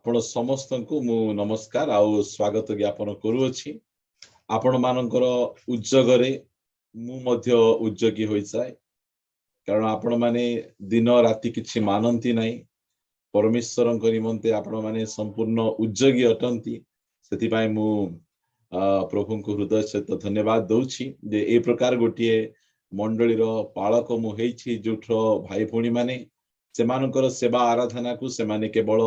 आपण समस्त को मु नमस्कार आउ स्वागत ज्ञापन करूअछि। आपण मानकर उद्योगरे मु मध्य उद्योगी होई जाय, कारण आपण माने दिन राति किछि मानंती नाही। परमेश्वरଙ୍କ निमंते आपण माने संपूर्ण उद्योगी अटंती। सेति पाई मु प्रभु को हृदय सहित धन्यवाद दउछि जे ए प्रकार गोटिए मंडली रो पालक मु हेछि, जोठो भाई भौणी माने सेमानकर सेवा आराधना को सेमाने केवल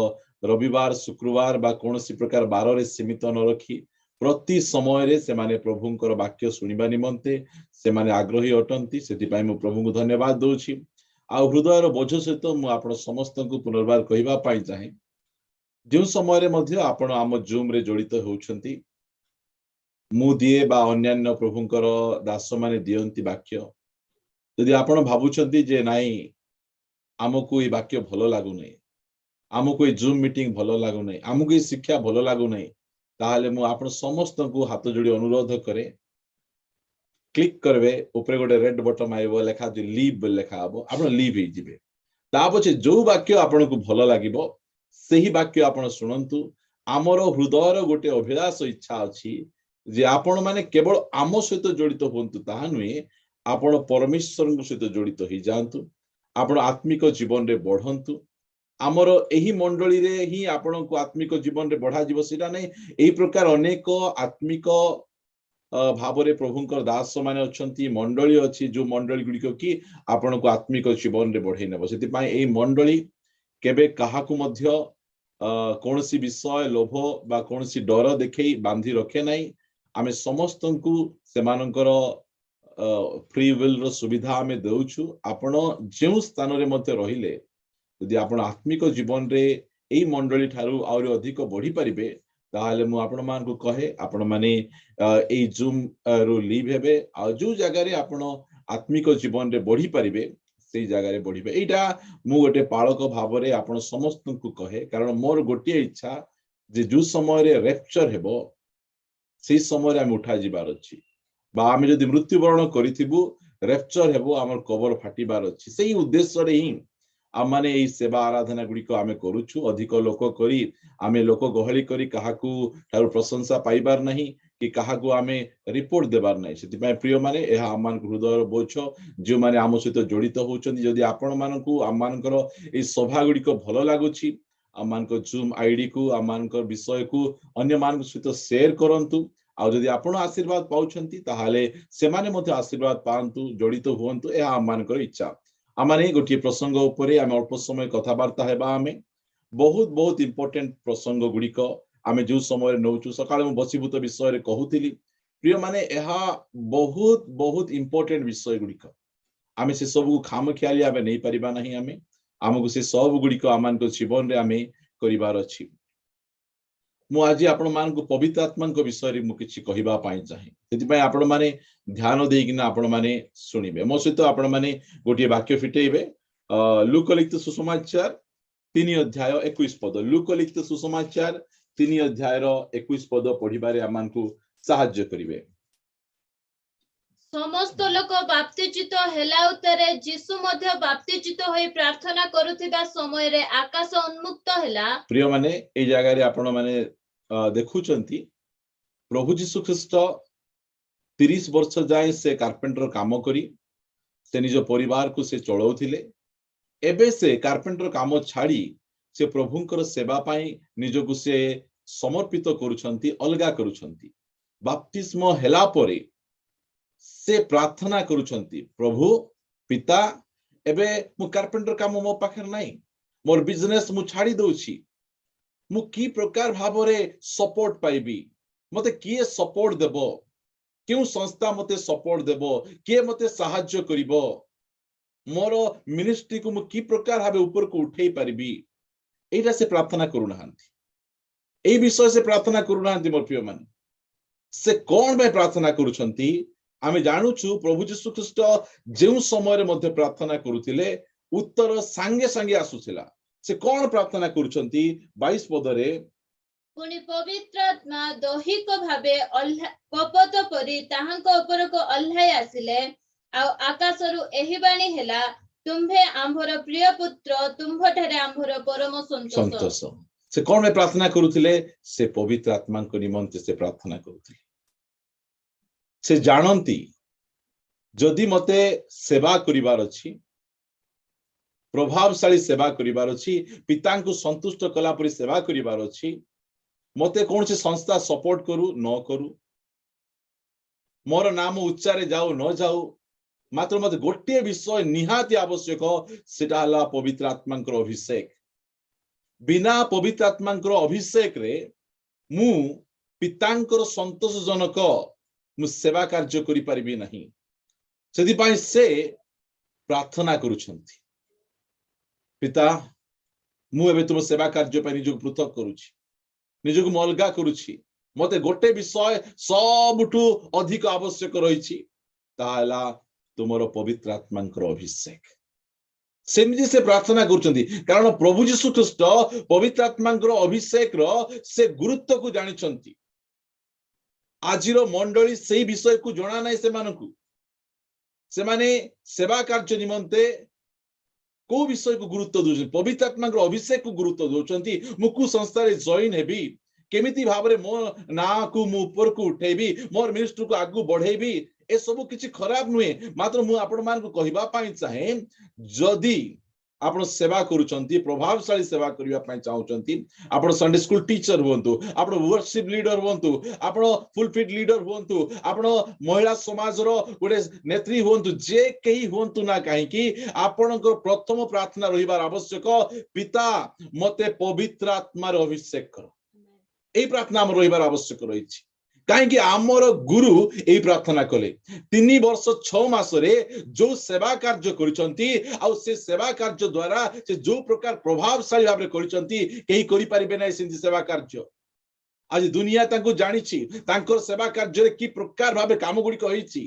रविवार शुक्रवार बा कौनसी प्रकार बार रे सीमित न रखी प्रति समय रे सेमाने प्रभुंकर वाक्य सुनिबा निमंते सेमाने आग्रही अटंती। सेति पाई मु प्रभु को धन्यवाद दउछि। आ हृदय रो बोझ सहित मु आपण समस्त को पुनर्बार कहिबा पाई चाहे, जो समय रे मध्य आपण आम जूम रे जड़ित होउछंती, मु दिए बा अन्यान्य प्रभुंकर दास माने दियंती वाक्य। यदि आपण भाबुछंती जे नाही आमको ये वाक्य भलो लागु नै, आमको ये जूम मीटिंग भलो लागु नै, आमको ये शिक्षा भलो लागु नै, ताहाले मु आपण समस्त को हाथ जोड़ी अनुरोध करे, क्लिक करबे ऊपर गोटे रेड बटन आइबो, लेखा जे लीव लेखा हबो, आपण लीव हे जिवे। ता पछे जो वाक्य आपण को भलो लागिबो सेही वाक्य आपण सुनंतु। आमर हृदयर गोटे अभिलाष इच्छा अछि जे आपण माने केवल आम सहित जड़ित होंतु, ताहा नुहे आपण परमेश्वर सहित जड़ित हो जांतु, आपण आत्मिक जीवन रे बढ़ंतु। आमर एही मंडली रे ही आपण को आत्मिक जीवन रे बढ़ा जीव सिटा नै। एही प्रकार अनेक आत्मिक भाव रे प्रभुंकर दास माने अछंती, मंडली अछि, जो मंडली गुडी को कि आपण को आत्मिक जीवन रे बढ़ै नेबो। सेति पई एही मंडली केबे काहा को मध्य कोनसी विषय लोभ बा कोनसी डर देखै बांधी रखे नै। आमे समस्त को सेमानकर फ्री विल रो सुविधा आमे देउछु। आपण जेउ स्थान रे मध्य रहिले, यदि आपण आत्मिक जीवन रे एई मंडली ठारू और अधिक बढ़ी परिबे, ताहाले मु आपण मान को कहे आपण माने एई जूम रो लीव हेबे। आ जो जगह रे आपण आत्मिक जीवन रे बढ़ी परिबे सेई जगह रे बढ़िबे। एइटा मु गोटे पालक भाव रे आपण समस्त को कहे, कारण मोर गोटे इच्छा जे जो समय रे रैप्चर हेबो सेई समय रे हम उठा जिबार अछि, बा आमे जदि मृत्युवरण करिथिबु रैप्चर हेबो, हमर कबर फाटिबार अछि। सेई उद्देश्य रे ही आम माने एई सेवा आराधना गुडी को आमे करूछु। अधिक लोक करी आमे लोक गहली करी काहाकू ठारू प्रशंसा पाइबार नहीं कि काहाकू आमे रिपोर्ट देबार नहीं। सेति पय प्रिय माने एहा आमान हृदय बोझ जो माने आम सहित जड़ित होउछन्ती, जदि आपण मानकू आम मानकर एई सभा गुडी को भलो लागुछि, आम मानकर जूम आईडी को आम मानकर विषय को अन्य मान सहित शेयर करंतु। आ जदि आपण आशीर्वाद पाउछन्ती ताहाले सेमाने मध्ये आशीर्वाद पांतु, जड़ित हुअंतु। एहा आम मानकर इच्छा। आमाने गोटे प्रसंग उपरे आमे अल्प समय कथाबार्ता हेबा। आमे बहुत बहुत इंपोर्टेंट प्रसंग गुडी को आमे जो समय नौचु। सकाळे मु बसीभूत विषय रे कहूतिली प्रिय माने, एहा बहुत बहुत इंपोर्टेंट विषय गुडी को आमे से सब को खाम ख्याली आमे नहीं परिबा नहीं। आमे आमको से सब गुडी को आमान को जीवन रे आमे करिवार अछि। मु आज आपण मान को पवित्र आत्मा को विषय रे मु किछि कहिबा पाई चाहे, सेति पय आपण माने ध्यान देई किना आपण माने सुनिबे। मो सहित आपण माने गोटे वाक्य फिटेइबे। लूका लिखित सुसमाचार 3 अध्याय 21 पद। लूका लिखित सुसमाचार 3 अध्याय रो 21 पद पढिबारे आमान को सहाय्य करिवे। समस्त लोक बाप्तिजित हेला उतरे जीसु मध्य बाप्तिजित होई प्रार्थना करुथिबा समय रे आकाश उन्मुक्त हेला। प्रिय माने ए जगह रे आपण माने देखुचंती प्रभु जीशु ख्रीष्ट 30 वर्ष जाए से कारपेंटर काम करी से निज परिवार को से चलाउथिले। एबे से कारपेंटर काम छाड़ी से प्रभुंकर सेवा पाई निजको से समर्पित करूछंती, अलगा करूछंती। बाप्तिस्म हेला परे से प्रार्थना करूछंती, प्रभु पिता एबे मु कारपेंटर काम मो पाखर नाही, मोर बिजनेस मु छाड़ी दउछि, मु की प्रकार भाव रे सपोर्ट पाइबी, मते किए सपोर्ट देबो, क्यों संस्था मते सपोर्ट देबो, किए मते सहाय्य करिबो, मोर मिनिस्ट्री को मु की प्रकार भावे ऊपर को उठेई परिबी। एटा से प्रार्थना करूनाहांती, एई विषय से प्रार्थना करूनाहांती। मोर प्रिय मान से कोन बे प्रार्थना करूछंती आमे जानुछु। प्रभु यीशु ख्रीष्ट जेउ समय रे मध्ये प्रार्थना करूथिले उत्तर संगे संगे आसुथिला। से कोन प्रार्थना करूछंती 22 पद रे, पुनि पवित्र आत्मा दैहिक भावे कपट परि ताहांक ऊपर को अल्हाय आसिले। आ आकाशरु एही बाणी हेला, तुम्भे आंभर प्रिय पुत्र, तुम्भ ठारे आंभर परम संतोष। से कौन में प्रार्थना करुथिले से पवित्र आत्मा को निमंते से प्रार्थना करुथिले से जानती जदि मते सेवा करिवार अछि प्रभावशाली सेवा करिवार अछि पिता को संतुष्ट कला परि सेवा करिवार अछि मते कौन से संस्था सपोर्ट करू न करू मोर नाम उच्चारे जाऊ न जाऊ मात्र मते गोटे विषय निहाती आवश्यक सेटा हला पवित्र आत्मा अभिषेक बिना पवित्र आत्मा अभिषेक रे मु पितांकर संतोषजनक मु सेवा कार्य करि परिबि नहीं सेदि पई से प्रार्थना करूछंती पिता मु एबे तुम सेवा कार्य पई निजक पृथक करूछि निजक मु अलगा करूछि मते गोटे विषय सबुठु अधिक आवश्यक रहिछि ताला तुमरो पवित्र आत्मांकर अभिषेक सेमिति से प्रार्थना करूछंती कारण प्रभु यीशु ख्रीष्ट पवित्र आत्मांकर अभिषेक रो से गुरुत्व को जानिछंती आजिरो मंडली सेही विषय को जणा नै से मानकु से माने सेवा कार्य निमंते को विषय को गुरुत्व दउछन पवित्र आत्मांकर अभिषेक को गुरुत्व दउछंती मुकु संस्था रे जॉइन हेबी केमिति भाबरे मो ना को मु ऊपर को उठेबी मोर मिनिस्ट्री को आगु बढ़ेबी ए सब किछि खराब नुए मात्र मु आपण मान को कहिबा पाई चाहे जदि आपण सेवा करूचंती प्रभावशाली सेवा करिवा पाई चाहउचंती आपण संडे स्कूल टीचर होंतु आपण वर्शिप लीडर होंतु आपण फुल फिट लीडर होंतु आपण महिला समाज रो गोटे नेत्री होंतु जे केही होंतु ना काहे कि आपणकर प्रथम प्रार्थना रहिबार आवश्यक पिता मते पवित्र आत्मा रो अभिषेक कर एई प्रार्थना हम रहिबार आवश्यक रहिछि कहीं आमर गुरु यही प्रार्थना कले 3 वर्ष 6 मास रे जो सेवा कार्य करिसंती आ से सेवा कार्य द्वारा से जो प्रकार प्रभावशाली भाबरे करिसंती केही करि परिबे नै सिंधी सेवा कार्य आज दुनिया तांको जानिछि तांकर सेवा कार्य रे की प्रकार भाबे काम गुडी कहिछि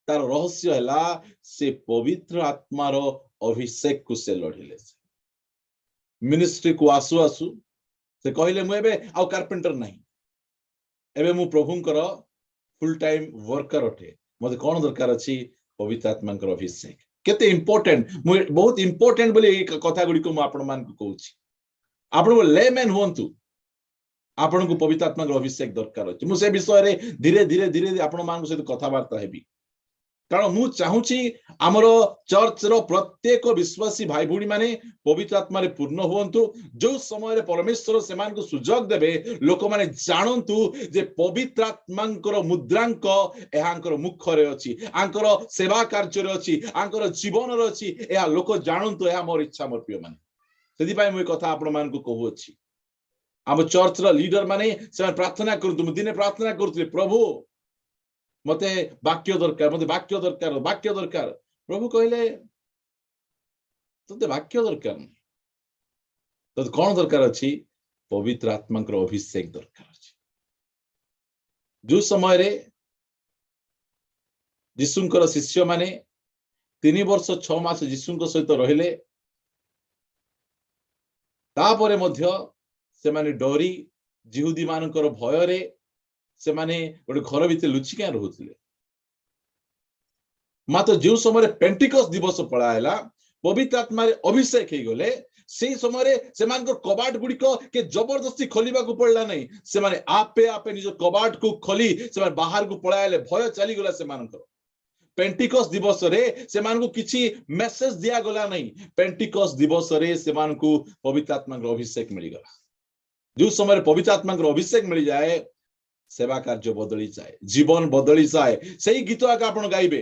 तार रहस्य हला से पवित्र आत्मा रो अभिषेक को से लढिले मिनिस्ट्री को आसु आसु से कहले मु एबे आ कारपेंटर नाही एबे मु प्रभुंकर फुल टाइम वर्कर अटे मते कोन दरकार अछि पवित्र आत्मांकर अभिषेक केते इंपोर्टेंट मु बहुत इंपोर्टेंट बोली कथा गुडी को मु आपण मान को कहूची आपण को लेमैन होंतु आपण को पवित्र आत्मांकर अभिषेक दरकार अछि मु से विषय रे धीरे धीरे धीरे आपण मान को से कथा वार्ता हेबी कारण मु चाहूची हमरो चर्च रो प्रत्येक विश्वासी भाई भूणी माने पवित्र आत्मा रे पूर्ण होंतु जो समय रे परमेश्वर सेमान को सुजोग देबे लोक माने जानंतु जे पवित्र आत्मांकर मुद्रांक एहांकर मुख रे अछि आंकर सेवा कार्य रे अछि आंकर जीवन रे अछि एहा लोक जानंतु एहा मोर इच्छा मोर प्रिय माने सेदि पई मु कथा आपण मान को कहू अछि हम चर्च रो लीडर माने से प्रार्थना करतु दिने प्रार्थना करतु प्रभु मते वाक्य दरकार प्रभु कहले तते वाक्य दरकार नहीं तो कौन दरकार अछि पवित्र आत्मांकर अभिषेक दरकार अछि जो समय रे यीशुंकर शिष्य माने 3 वर्ष 6 मास यीशुंक सहित रहिले तापरे मध्य से माने डरी जिहुदी मानकर भय रे से माने गोटे घर भीतर लुचि क्या रहउथिले मात्र जो समय पेंटिकस दिवस पळायला पवित्र आत्मा रे अभिषेक हे गले से समय रे से मानकर कबाट गुडी को के जबरदस्ती खोलिबा को पड़ला नहीं से माने आपे आपे निज कबाट को खोली से माने बाहर को पळायले भय चली गला से मानकर पेंटिकस दिवस रे से मान को किछि मेसेज दिया गला नहीं पेंटिकस दिवस रे से मान को पवित्र आत्मा रो अभिषेक मिली गला जो समय रे पवित्र आत्मा रो अभिषेक मिली जाए सेवा कार्य बदली जाए जीवन बदली जाए सही गीत आका आपण गाइबे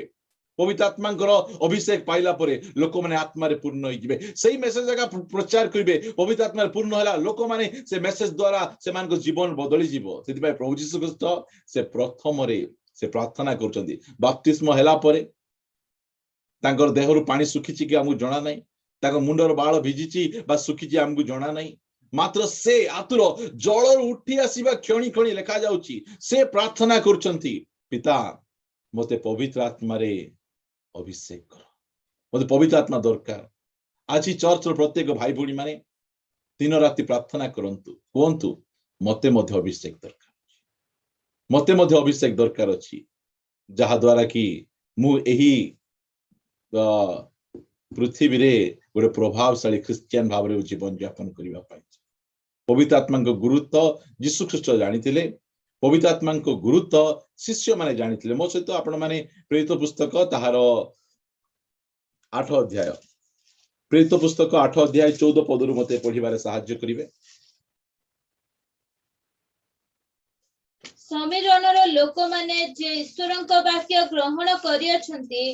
पवित्र आत्मांकर अभिषेक पाइला परे लोक माने आत्मा रे पूर्ण होई जिवे सही मेसेज आका प्रचार करिवे पवित्र आत्मा रे पूर्ण होला लोक माने से मेसेज द्वारा से मान को जीवन बदली जिवो सेति भाई प्रभु यीशु ख्रीष्ट से प्रथम रे से प्रार्थना करचंदी बपतिस्म हैला परे तांकर देहरु पानी सुखिची कि हमहु जणा नाही तांकर मुंडर बाळ भिजिची बा सुखिची हमहु जणा नाही मात्र से आतुर जल उठी आसीबा क्षणी क्षणी लेखा जाउची से प्रार्थना करचंती पिता मते पवित्र आत्मा रे अभिषेक कर मते पवित्र आत्मा दरकार आज चर्च रो प्रत्येक भाई भूणी माने दिन राति प्रार्थना करंतु कोंतु मते मध्य अभिषेक दरकार मते मध्य अभिषेक दरकार अछि जहा द्वारा कि मु एही पृथ्वी रे गोटे प्रभावशाली क्रिश्चियन भाव रे जीवन यापन करिवा पाइ पवित्र आत्मा गुरुत्व यीशु ख्रीष्ट जानिथिले पवित्र आत्मा गुरुत्व शिष्य माने जानिथिले मो सहित आपण माने प्रेरित पुस्तक ताहार 8 अध्याय प्रेरित पुस्तक 8 अध्याय 14 पदरु मते पढिबारे सहाय्य करिवे समीरणर लोक माने जे ईश्वरଙ୍କ वाक्य ग्रहण करियछंती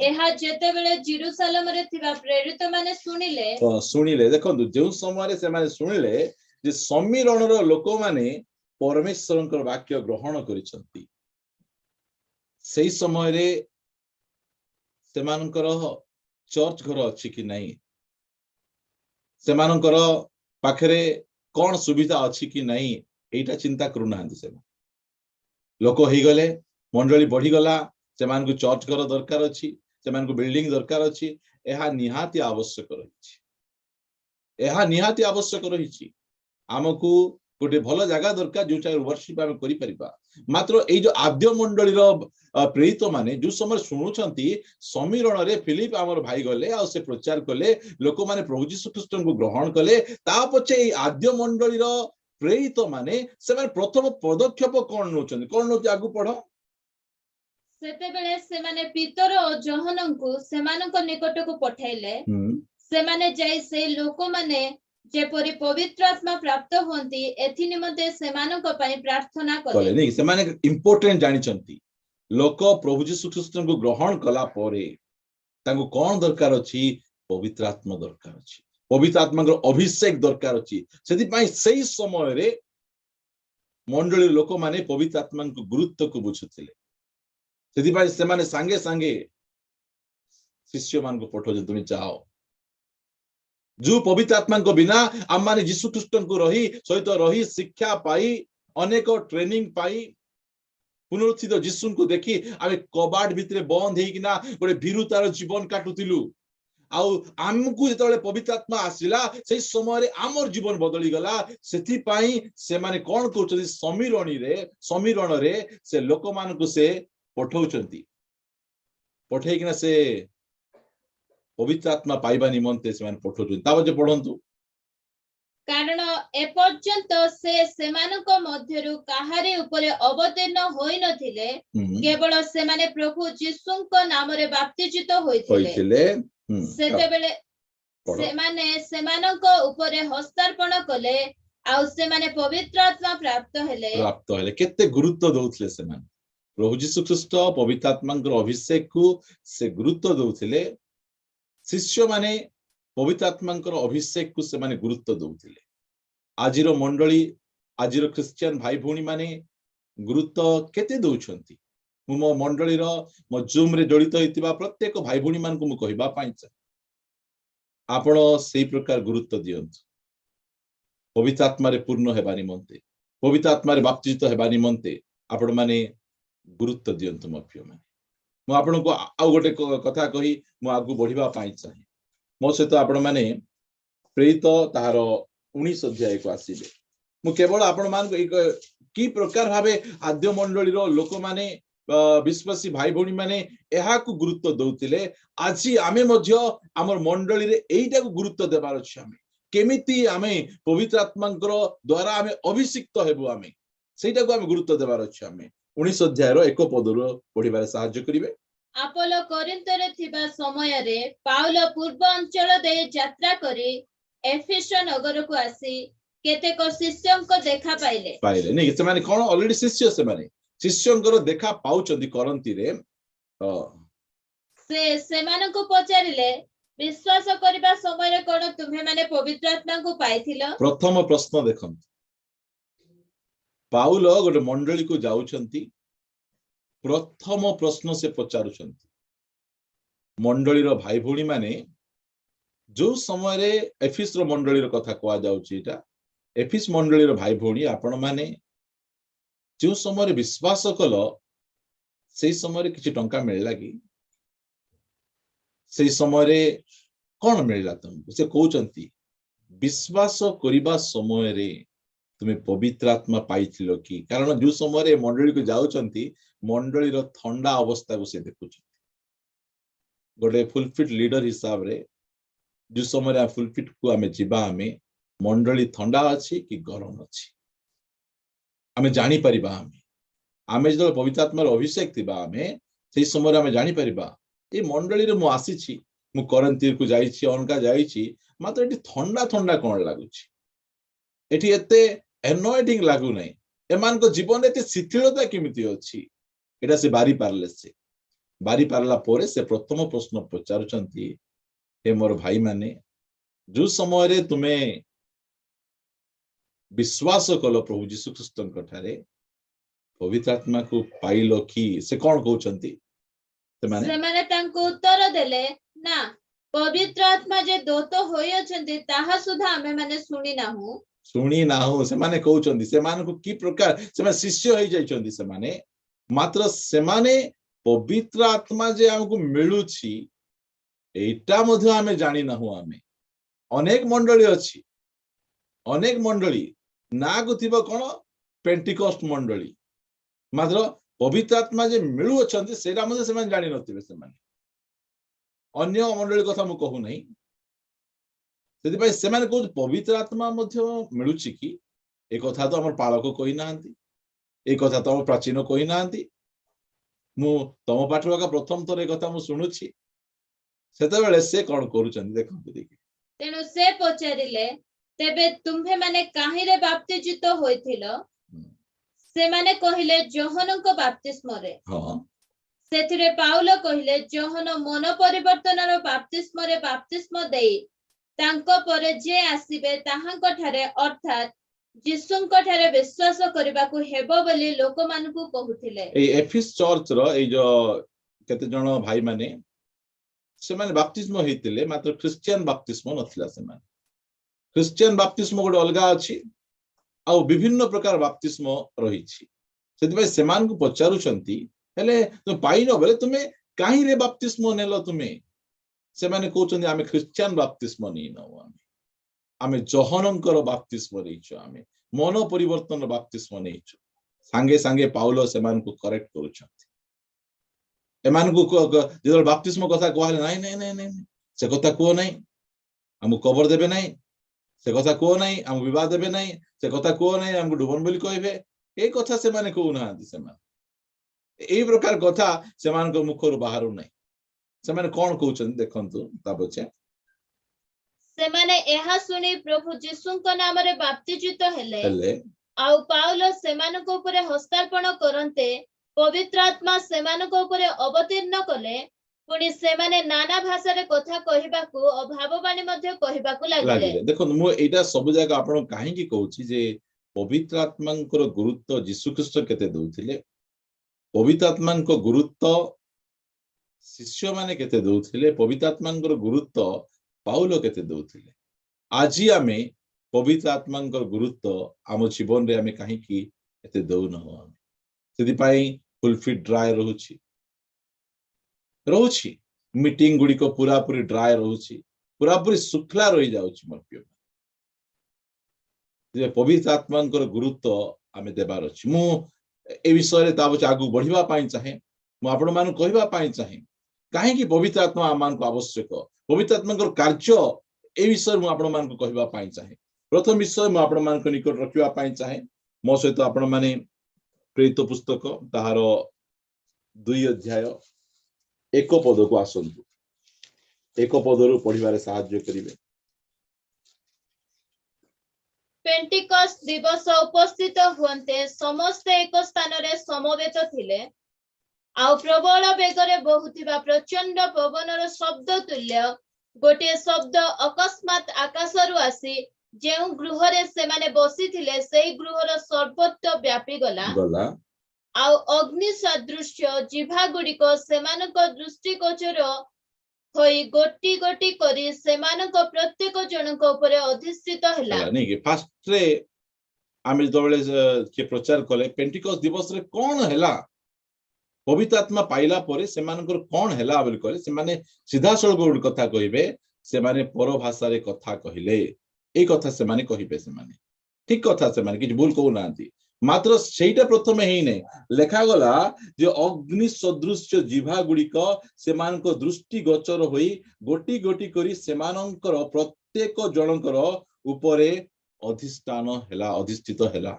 एहा जेतेबेले जेरूशलेम रे थिबा प्रेरित माने सुनिले देखंतु जे समय से माने सुनिले जे समीरणर लोक माने परमेश्वरଙ୍କ वाक्य ग्रहण करिसंती सेही समय रे सेमानकर चर्च घर अछि कि नहीं सेमानकर पाखरे कोन सुविधा अछि कि नहीं एटा चिंता करू नाहंती से लोक हो गले मंडली बढ़ी गला सेमान को चर्च घर दरकार अछि सेमान को बिल्डिंग दरकार अछि एहा निहाती आवश्यक रहिछि एहा निहाती आवश्यक रहिछि हमकु गोटे भल जगह दरकार जो वर्शिप आम करि परिबा मात्र ए जो आद्य मंडली प्रेरित माने जो समय शुणुछंती समीरण रे फिलिप आमर भाई गले आ से प्रचार कले लोक माने प्रभु यीशु ख्रीष्ट को ग्रहण कले ता पछे ए आद्य मंडली प्रेरित माने से प्रथम पदक्षेप कोन नोचंती कोन नो आगु पढो सेतेबेले से माने पीतर और जोहनंकु सेमानक निकटको पठाइले से माने जाई से लोक माने जेपरि पवित्र आत्मा प्राप्त होंती एथि निमंते सेमानक पई प्रार्थना कले नहीं से माने इंपोर्टेंट जानि चंती लोक प्रभु यीशु ख्रीष्ट को ग्रहण कला परे तांको कोन दरकार अछि पवित्र आत्मा दरकार अछि पवित्र आत्मा अभिषेक दरकार अछि सेति पई सेही समय रे मंडली लोक माने पवित्र आत्मा को गुरुत्व को बुझुथिले सेति पई से माने संगे संगे शिष्य मान को पठो जे तुम जाओ जो पवित्र आत्मा को बिना आम माने यीशु ख्रीष्ट को रही सहित रही शिक्षा पाई अनेक ट्रेनिंग पाई पुनरुत्थित यीशु को देखि आमे कबाट भितरे बंद हेकिना गोटे भीरुतार जीवन काटुतिलु आउ आमकु जेतले पवित्र आत्मा आसिला सेही समय रे आमर जीवन बदली गला सेति पई से माने कोन कहउछथि समीरण रे से लोक मान को से पठौछथि पठेकिना से पवित्र आत्मा पाइबा निमंते से माने पठौछथि ताबजे पढंतु कारण ए पर्यंत से सेमानक मध्यरु काहारी उपरे अवतीर्ण होई नथिले केवल से माने प्रभु यीशुଙ୍କ नाम रे बाप्तिजित होइथिले सेतेबेले से माने सेमानक उपरे हस्तार्पण कले आउ से माने पवित्र आत्मा प्राप्त हेले केते गुरुत्व दउथिले से माने प्रभु यीशु ख्रीष्ट पवित्र आत्मांकर अभिषेक को से गुरुत्व दउथिले शिष्य माने पवित्र आत्मांकर अभिषेक को से माने गुरुत्व दउथिले आजिरो मंडली आजिरो क्रिश्चियन भाई भौणी माने गुरुत्व केते दउछंती मो मंडली रो मो जूम रे जड़ित होइतिबा प्रत्येक भाई भौणी मान को मु कहिबा पाई छ आपण सेही प्रकार गुरुत्व दियंतु पवित्र आत्मा रे पूर्ण हेबा निमंते पवित्र आत्मा रे बाप्तिजित हेबा निमंते आपण माने गुरुत्व दियंतु मो प्रिय माने मु आपण को आ गोटे कथा कहि मु आगु बढ़िबा पाई चाहे मो सहित आपण माने प्रेरित ताहार 19 अध्याय को आसीबे मु केवल आपण मान को की प्रकार भाबे आद्य मंडली रो लोक माने विश्वासी भाई भौणी माने एहा को गुरुत्व दउतिले आजि आमे मध्य हमर मंडली रे एइटा को गुरुत्व देबार अछि आमे केमिति आमे पवित्र आत्मांकर द्वारा आमे अभिषिक्त हेबु आमे सेइटा को आमे गुरुत्व देबार अछि आमे 19 अध्याय रो 1 पदरो पढिबारे सहाय्य करिवे अपोलो कोरिन्थ रे थिबा समय रे पाउल पूर्व अंचल दे यात्रा करी एफेस नगर को आसी केतेक शिष्यंक देखा पाइले नहीं से माने कोन ऑलरेडी शिष्य से माने शिष्यंकर देखा पाउचंदी करंती रे से माने को पचारिले विश्वास करबा समय रे कोन तुमे माने पवित्र आत्मा को पाइथिलो प्रथम प्रश्न देखंत पाउल गोटे मंडली को जाउछंती प्रथम प्रश्न से पचारुछंती मंडली रो भाई भौणी माने जो समय रे एफिस रो मंडली रो कथा कोआ जाउची एटा एफिस मंडली रो भाई भौणी आपण माने जो समय रे विश्वास कलो सेही समय रे किछि टंका मिलला कि सेही समय रे कोन मिलला तुमको से कहउचंती विश्वास करिबा समय रे तुम्हें पवित्र आत्मा पाइथिलो कि कारण जो समय रे मंडली को जाउचंती मंडली रो ठंडा अवस्था को से देखुछ गोटे फुलफिट लीडर हिसाब रे जो समय रे फुलफिट को हमें जिबा हमें मंडली थंडा अच्छी कि गरम अच्छी आमे जानी परिबा आमे जो पवित्र आत्मार अभिषेक थिबा आमे सेही समय आमे जानी परिबा ए मंडली रे मु आसीछि मु करंतीर को जाईछि अनका जाईछि मात्र एटी थंडा थंडा कोन लागुछि एटी एते एनॉयटिंग लागु नै एमान को जीवन एते शिथिलता केमिति अछि एटा से बारी पारला पोरे से प्रथम प्रश्न पचारुचंती हे मोर भाई माने जो समय रे तुमे विश्वास कलो प्रभु जीशु ख्रीष्टଙ୍କ ठारे पवित्र आत्मा को पाइलो कि से कोन कहउचंती सेमाने तांको उत्तर देले ना पवित्र आत्मा जे दोत होय अछंती ताहा सुधा आमे माने सुनी नाहु से माने कहउचंती से माने को की प्रकार से माने शिष्य होई जाइचंती से माने मात्र से माने पवित्र आत्मा जे हमको मिलुछि एटा मध्ये आमे जानि नाहु आमे अनेक मंडली ना को थिबो कोन पेंटिकॉस्ट मंडली मात्र पवित्र आत्मा जे मिलु अछंती सेरा मध्ये से माने जानि नथिबे से माने अन्य मंडली कथा मु कहू नै सेति भाई से माने को पवित्र आत्मा मध्ये मिलुछि कि ए कथा तो हमर पालक कहि नाहंती ए कथा तो हमर प्राचीन कहि नाहंती मु तम पाठवा का प्रथम थर ए कथा मु सुनुछि सेते बेले से कोन करूछन देखंतु देखि तेनु से पचारिले तेबे तुम्हे माने काहिरे बाप्तिजित होइथिलो से माने कहिले जोहनक बाप्तिस्म रे हां सेथिरे पाउल कहिले जोहन मन परिवर्तनर बाप्तिस्म रे बाप्तिस्म देई तांको परे जे आसीबे ताहांको ठारे अर्थात जीसुंको ठारे विश्वास करबाकू हेबो बोली लोक मानकू कहूथिले ए एफिस चर्च रो ए जो केते जण भाई माने से माने बाप्तिस्म हेतिले मात्र क्रिश्चियन बाप्तिस्म नथिला से माने क्रिश्चियन बाप्तिस्म गोटे अलगा अछि आ विभिन्न प्रकार बाप्तिस्म रहिछि सेति भाई सेमान को पचारुचंती हेले तुम पाइनो बेले तुमे काहे रे बाप्तिस्म नेलो तुमे से माने कहउचंती आमे क्रिश्चियन बाप्तिस्म नै नौ आमे जोहनंकर बाप्तिस्म रहिछु आमे मन परिवर्तन बाप्तिस्म नैछु सांगे सांगे पाउलो सेमान को करेक्ट करूछंती एमान को जे बाप्तिस्म कथा कहले नै नै नै नै से कथा को नै हम कवर देबे नै से कथा को नै हम विवाद देबे नै से कथा को नै हम डुबन बोली कहबे ए कथा से माने को नाहंती से माने ए प्रकार कथा से मान को मुखर बाहरु नै से माने कोन कहउछन देखंतु ता बचे से माने एहा सुनी प्रभु जीसुंको नाम रे बाप्तिजित हेले आउ पाउलो सेमानको ऊपर हस्तार्पण करन्ते पवित्र आत्मा सेमानको ऊपर अवतीर्ण कले पुनी सेमाने नाना भाषा रे कथा कहिबाकू अभाववाणी मध्ये कहिबाकू लागिले देखो मु एटा सब जगह आपण काहे की कहउची जे पवित्र आत्मांकर गुरुत्व जीसु ख्रीष्ट केते दउथिले पवित्र आत्मांको गुरुत्व शिष्य माने केते दउथिले पवित्र आत्मांकर गुरुत्व पाउलो केते दउथिले आजी आमे पवित्र आत्मांकर गुरुत्व आम जीवन रे आमे काहे की एते दउ न हो सेति पई फुलफिल ड्राई रहउछि मीटिंग गुडी को पूरा पूरी ड्राई रहउछि पूरा पूरी सुखला रहि जाउछि मोर प्रिय जे पवित्र आत्मांकर गुरुत्व आमे देबार अछि मु ए विषय रे ताबच आगु बढ़िबा पाई चाहे मु आपण मान कहबा पाई चाहे काहे की पवित्र आत्मा आमान को आवश्यक पवित्र आत्मांकर कार्य ए विषय मु आपण मान को कहबा पाई चाहे प्रथम विषय मु आपण मान को निकट रखिबा पाई चाहे मो सहित आपण माने प्रेरित पुस्तक ताहार 2 अध्याय 1 पद को आसंतु 1 पदरु पढिबारे सहाय्य करिवे पेंटिकॉस्ट दिवस उपस्थित हुंते समस्त एक स्थान रे समवेत थिले आउ प्रबल बेगरे बहुथिबा प्रचंड पवनर शब्द तुल्य गोटे शब्द अकस्मात आकाशरु आसी जेउ गृह रे से माने बसी थिले सेई गृहर सर्वत्र व्यापी गला आउ अग्नि सदृश्य जिभा गुडी को सेमानक दृष्टि गोचर होई गोटी गोटी करी सेमानक प्रत्येक जनक ऊपर अधिष्ठित हला नहीं कि फास्ट रे आमे जबले के प्रचार कले पेंटिकॉस्ट दिवस रे कोन हला पवित्र आत्मा पाइला परे सेमानकर कोन हला बोल कले से माने सीधा सळग कथा कहिबे से माने पर भाषा रे कथा कहिले ए कथा से माने कहिबे से माने ठीक कथा से माने कि भूल को नांती मात्र सेटा प्रथम हेई नै लेखा गला जे अग्नि सदृश्य जिभा गुडी को सेमानक दृष्टि गोचर होई गोटी गोटी करी सेमानकर प्रत्येक जनकर उपरे अधिष्ठान हेला अधिष्ठित हेला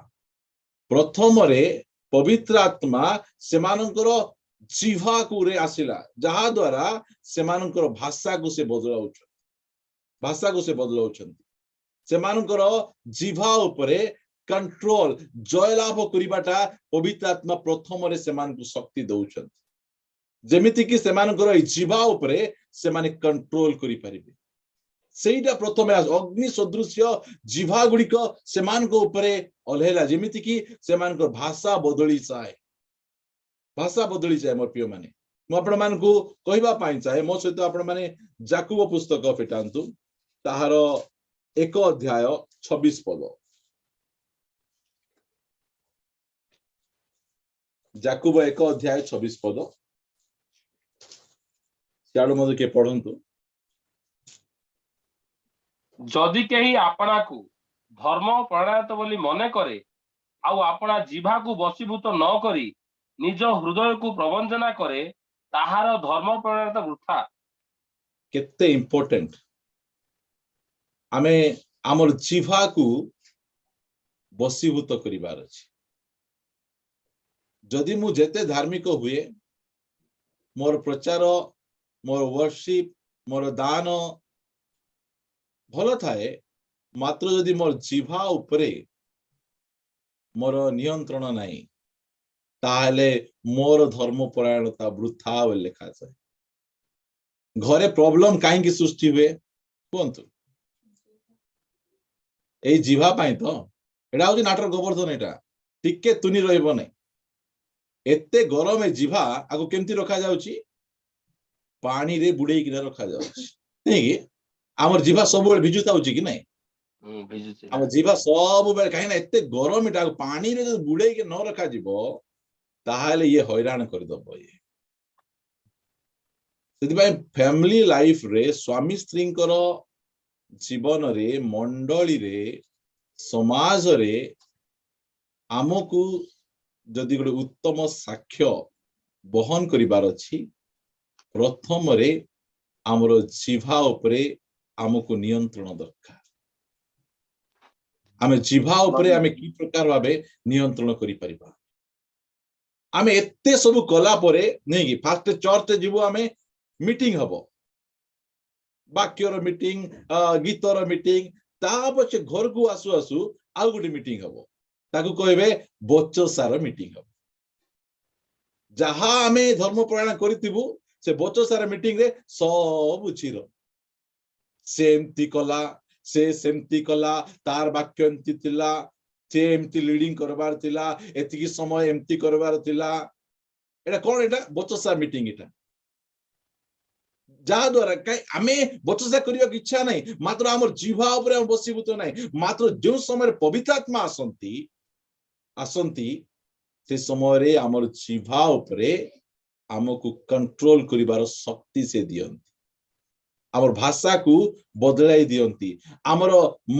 प्रथम रे पवित्र आत्मा सेमानकर जिह्वा को रे आसिला जहा द्वारा सेमानकर भाषा को से बदलाउछ भाषा को से बदलाउछंती सेमानकर जिह्वा उपरे कंट्रोल जयलाभ करिबाटा पवित्र आत्मा प्रथम रे सेमान को शक्ति दउछंती जेमिति कि सेमानकर जिह्वा उपरे सेमाने कंट्रोल करि परिबे सेटा प्रथमे अग्नि सदृश्य जिह्वा गुड़िक सेमान को उपरे ओल्हेला जेमिति कि सेमानकर भाषा बदली जाए मोर प्रिय माने मु आपण मान को कहबा पाई चाहे मो सहित आपण माने जाकुब पुस्तक फिटांतु ताहार 1 अध्याय 26 पद जाकुब 1 अध्याय 26 पद सियाडो मधु के पढंतु जदि केही आपना को धर्म प्रणयत बोली मने करे आउ आपना जिभा को वशीभूत न करी निज हृदय को प्रवंचना करे ताहार धर्म प्रणयत वृथा केते इंपोर्टेंट आमे हमर जिह्वा को वशीभूत करिवार अछि जदि मु जेते धार्मिक हुए मोर प्रचार मोर वर्शिप मोर दान भल थाए मात्र जदि मोर जिह्वा उपरे मोर नियंत्रण नाही ताहले मोर धर्म परायणता वृथा बोली लिखा जाए घरे प्रॉब्लम काहेकि सृष्टि हुए कहतु ए जिह्वा पाई तो एटा होची नाटर गोवर्धन एटा टिके तुनी रहइबो नै एते गरम ए जिह्वा आगु केमती रखा जाउची पानी रे बुडे किना रखा जाउची नै कि हमर जिह्वा सब बेले भिजु ताउची कि नै हमर जिह्वा सब बेले काहे ना एते गरम एटा पानी रे जो बुडे के न रखा जिवो ताहाले ये हैरान कर दबो ये सेति फैमिली लाइफ रे स्वामी स्त्री जीवन रे मंडली रे समाज रे आमको जदि गोटे उत्तम साक्ष्य बहन करिवार अछि प्रथम रे आमर जिह्वा उपरे आमको नियंत्रण दरकार आमे जिह्वा उपरे आमे की प्रकार भाबे नियंत्रण करि परिबा आमे एते सब कला परे नै कि फास्ट चर्च जीवो आमे मीटिंग हबो वाक्यर मीटिंग गीतर मीटिंग ता पछे घर को आसु आसु आउ गोटे मीटिंग हबो ताकू कहबे बच्चोसार मीटिंग हबो जहा आमे धर्म प्रयाण करितिबु से बच्चोसार मीटिंग रे सब उचिरो सेमती कला से सेमती कला तार वाक्य एमती थिला से एमती लीडिंग करबार थिला एतिकी समय एमती करबार थिला एटा कोन एटा बच्चोसार मीटिंग एटा जहा द्वारा कई आमे बचसा करिया की इच्छा नहीं मात्र हमर जिह्वा ऊपर हम बसीभूत नहीं मात्र जो समय पवित्र आत्मा आसंती से समय रे हमर जिह्वा ऊपर हमको कंट्रोल करिवार शक्ति से दियंती हमर भाषा को बदलाई दियंती हमर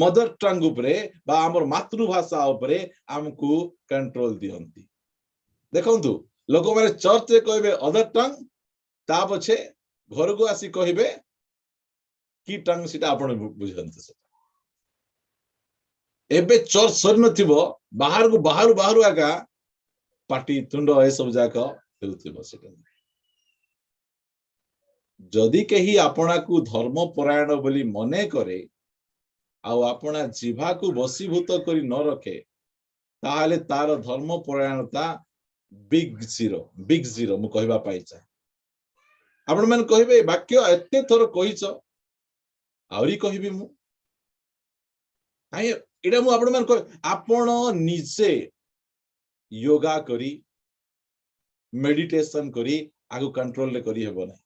मदर टंग ऊपर बा हमर मातृभाषा ऊपर हमको कंट्रोल दियंती देखंतु लोक माने चर्च रे कहबे अदर टंग ता पछे घर को आसी कहबे की टंग सीटा आपण बुझंते से एबे चर्च सर नथिबो बाहर को आगा पाटी तुंड ए सब जाक हेउथिबो सेटा जदि कही आपना को धर्म परायण बोली मने करे आउ आपना जिह्वा को वशीभूत करी न रखे ताहाले तार धर्म परायणता बिग जीरो मु कहबा पाई चाहे आपण मन कहबे वाक्य एते थोर कहिछ आउरी कहबी मु आय एडा मु आपण मन आपण निजे योगा करी मेडिटेशन करी आगु कंट्रोल ले करी हेबो नै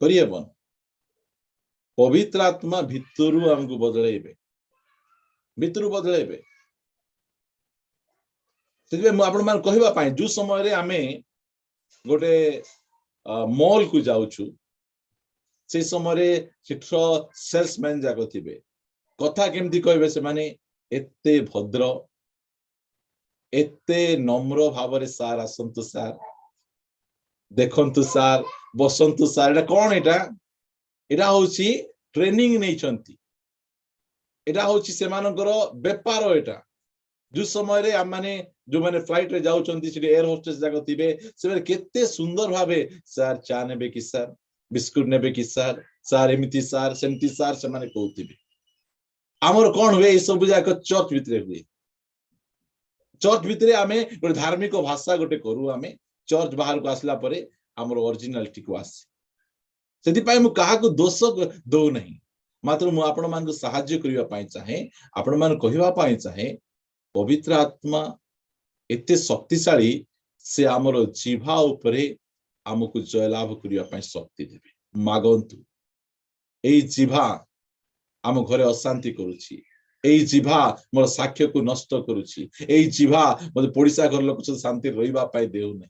करी हेबो पवित्र आत्मा भितरु हमकु बदलाइबे सेबे मु आपण मन कहबा पाई जो समय रे आमे गोटे मॉल को जाउछु से समय सेल्समैन जाक थिबे कथा केमती कहबे से माने एते भद्र एते नम्र भाव रे सार आसंतु सार देखंतु सार बसंतु सार एटा कोन एटा होची ट्रेनिंग नै छंती एटा होची सेमानकर व्यापार एटा जो समय रे हम माने जो माने फ्लाइट रे जाउचंती सिटी एयर होस्टेस जाको थिबे से केते सुंदर भाबे सर चा नेबे कि सर बिस्कुट नेबे कि सर एमिति सर सेमति सर से माने कहउथिबे हमर कोन हुए ए सब जाको चर्च भितरे हुए चर्च भितरे आमे गोटे धार्मिक भाषा गोटे करू आमे चर्च बाहर को आसला परे हमर ओरिजिनालिटी को आसे सेति पाई मु काहा को दोष दो नहीं मात्र मु आपण मान को सहाय्य करिवा पाई चाहे आपण मान कहिवा पाई चाहे पवित्र आत्मा एते शक्तिशाली से आमर जीवा उपरे आमको जयलाभ करिवा पाई शक्ति देबे मागंतु एई जीवा आम घरे अशांति करूची एई जीवा मोर साक्ष्य को नष्ट करूची एई जीवा मोर पड़िसा घर लोक सहित शांति रहिबा पाई देउ नै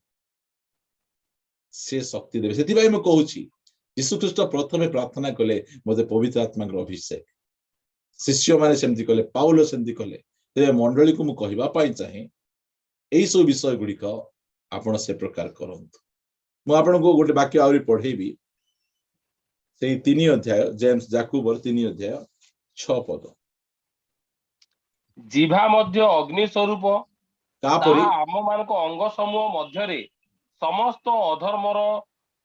से शक्ति देबे सेति भाई म कहूची यीशु ख्रीष्ट प्रथमे प्रार्थना कले मते पवित्र आत्मा के अभिषेक शिष्य माने सेमति कले पाउलो सेमति कले ते मंडली को मु कहिबा पाई चाहे एई सब विषय गुडी को आपण से प्रकार करंतु मु आपण को गोटे वाक्य आउरी पढेबी सेई 3 अध्याय जेम्स जाकूब 3 अध्याय 6 पद जिभा मध्य अग्नि स्वरूप तापरि आम मान को अंग समूह मध्य रे समस्त अधर्मर